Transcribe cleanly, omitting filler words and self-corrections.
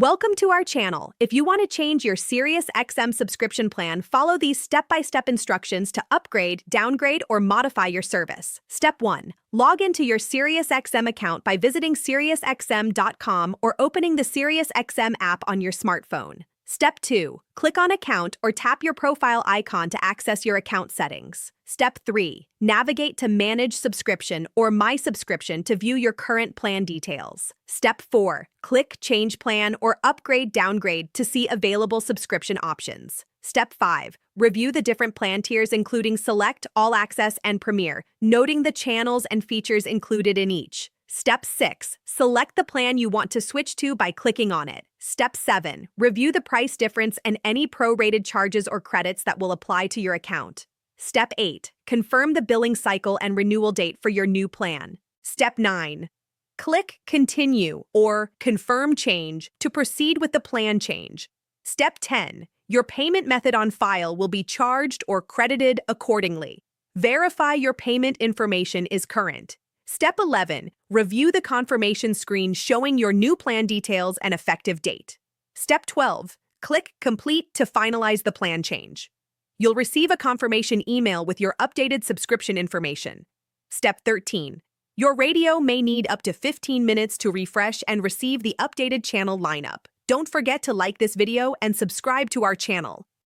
Welcome to our channel. If you want to change your SiriusXM subscription plan, follow these step-by-step instructions to upgrade, downgrade, or modify your service. Step 1. Log into your SiriusXM account by visiting SiriusXM.com or opening the SiriusXM app on your smartphone. Step 2. Click on Account or tap your profile icon to access your account settings. Step 3. Navigate to Manage Subscription or My Subscription to view your current plan details. Step 4. Click Change Plan or Upgrade Downgrade to see available subscription options. Step 5. Review the different plan tiers including Select, All Access, and Premier, noting the channels and features included in each. Step 6. Select the plan you want to switch to by clicking on it. Step 7. Review the price difference and any prorated charges or credits that will apply to your account. Step 8. Confirm the billing cycle and renewal date for your new plan. Step 9. Click Continue or Confirm Change to proceed with the plan change. Step 10. Your payment method on file will be charged or credited accordingly. Verify your payment information is current. Step 11. Review the confirmation screen showing your new plan details and effective date. Step 12. Click Complete to finalize the plan change. You'll receive a confirmation email with your updated subscription information. Step 13. Your radio may need up to 15 minutes to refresh and receive the updated channel lineup. Don't forget to like this video and subscribe to our channel.